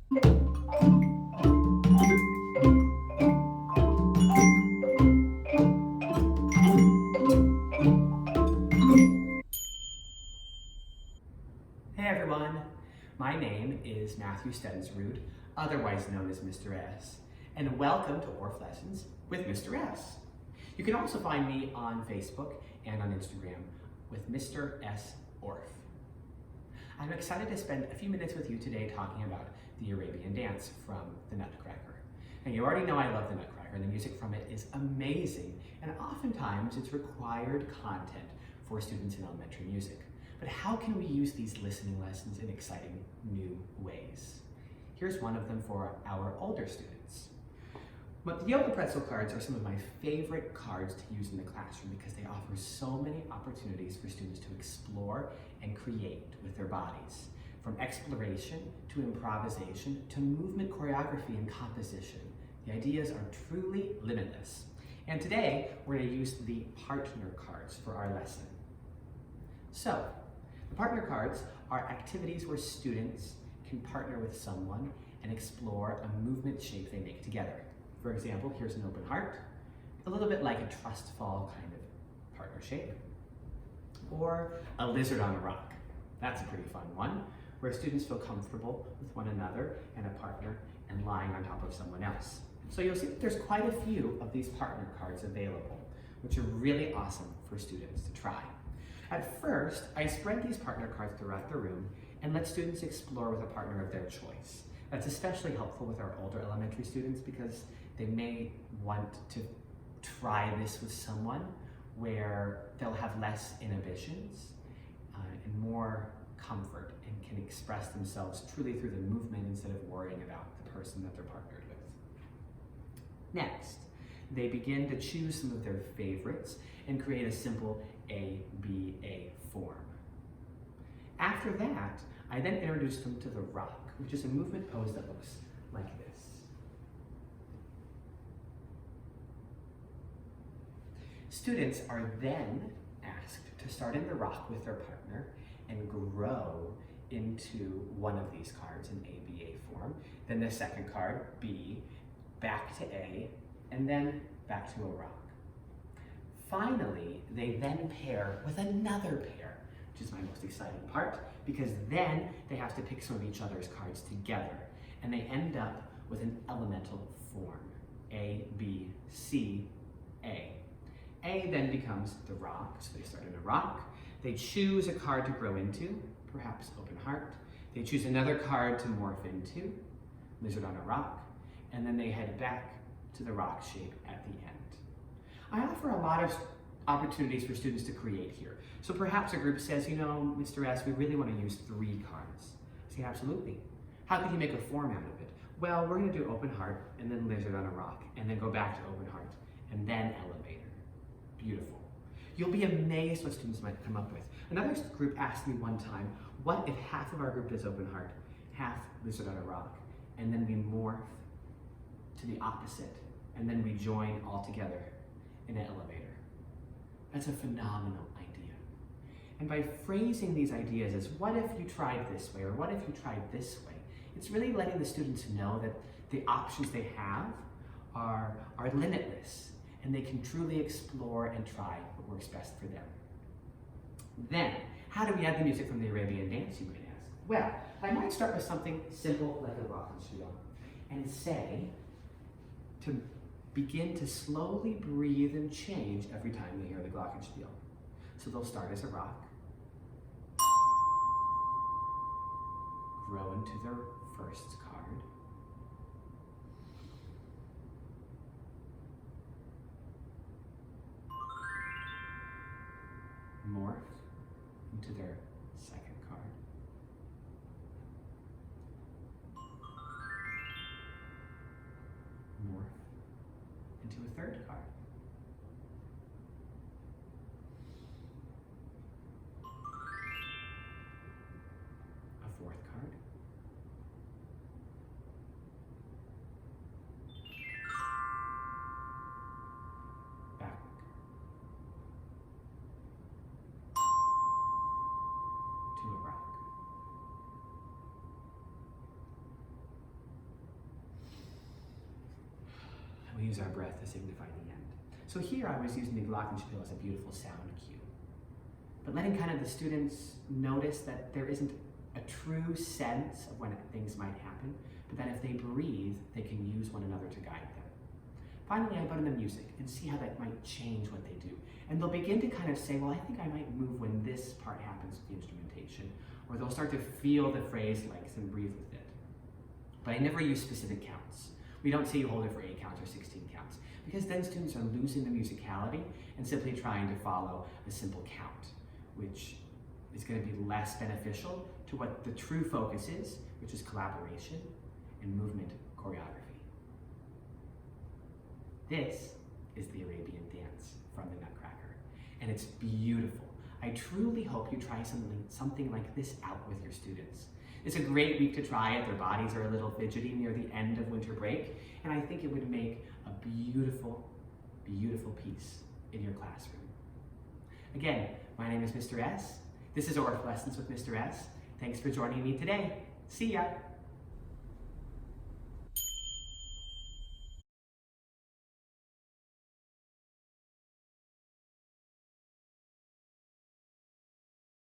Hey everyone, my name is Matthew Stensrud, otherwise known as Mr. S, and welcome to Orff Lessons with Mr. S. You can also find me on Facebook and on Instagram with Mr. S. Orff. I'm excited to spend a few minutes with you today talking about the Arabian Dance from the Nutcracker. And you already know I love the Nutcracker, and the music from it is amazing, and oftentimes it's required content for students in elementary music. But how can we use these listening lessons in exciting new ways? Here's one of them for our older students. But the Yoga Pretzel cards are some of my favorite cards to use in the classroom because they offer so many opportunities for students to explore and create with their bodies. From exploration to improvisation to movement choreography and composition, the ideas are truly limitless. And today, we're going to use the partner cards for our lesson. So, the partner cards are activities where students can partner with someone and explore a movement shape they make together. For example, here's an open heart, a little bit like a trust fall kind of partner shape, or a lizard on a rock. That's a pretty fun one, where students feel comfortable with one another and a partner and lying on top of someone else. So you'll see that there's quite a few of these partner cards available, which are really awesome for students to try. At first, I spread these partner cards throughout the room and let students explore with a partner of their choice. That's especially helpful with our older elementary students because they may want to try this with someone where they'll have less inhibitions and more comfort and can express themselves truly through the movement instead of worrying about the person that they're partnered with. Next, they begin to choose some of their favorites and create a simple ABA form. After that, I then introduce them to the rock, which is a movement pose that looks like this. Students are then asked to start in the rock with their partner and grow into one of these cards in ABA form, then the second card, B, back to A, and then back to a rock. Finally, they then pair with another pair, which is my most exciting part, because then they have to pick some of each other's cards together, and they end up with an elemental form, A, B, C, A. A then becomes the rock, so they start in a rock. They choose a card to grow into, perhaps open heart. They choose another card to morph into, lizard on a rock, and then they head back to the rock shape at the end. I offer a lot of opportunities for students to create here. So perhaps a group says, you know, Mr. S, we really want to use 3 cards. I say, absolutely. How could you make a form out of it? Well, we're going to do open heart, and then lizard on a rock, and then go back to open heart, and then elevator. Beautiful. You'll be amazed what students might come up with. Another group asked me one time, what if half of our group does open heart, half lizard on a rock, and then we morph to the opposite, and then we join all together in an elevator. That's a phenomenal idea. And by phrasing these ideas as, what if you tried this way, or what if you tried this way, it's really letting the students know that the options they have are limitless, and they can truly explore and try what works best for them. Then, how do we add the music from the Arabian Dance, you might ask? Well, I might start with something simple like a glockenspiel, and say to begin to slowly breathe and change every time they hear the glockenspiel. So they'll start as a rock, grow into their first card, morph into their second card, morph into a third card, a fourth card, back, to use our breath to signify the end. So here I was using the glockenspiel as a beautiful sound cue, but letting kind of the students notice that there isn't a true sense of when things might happen, but that if they breathe, they can use one another to guide them. Finally, I put in the music and see how that might change what they do. And they'll begin to kind of say, well, I think I might move when this part happens with the instrumentation, or they'll start to feel the phrase length and breathe with it. But I never use specific counts. We don't say you hold it for 8 counts or 16 counts, because then students are losing the musicality and simply trying to follow a simple count, which is going to be less beneficial to what the true focus is, which is collaboration and movement choreography. This is the Arabian Dance from the Nutcracker, and it's beautiful. I truly hope you try something like this out with your students. It's a great week to try it. Their bodies are a little fidgety near the end of winter break, and I think it would make a beautiful, beautiful piece in your classroom. Again, my name is Mr. S. This is Orff Lessons with Mr. S. Thanks for joining me today. See ya.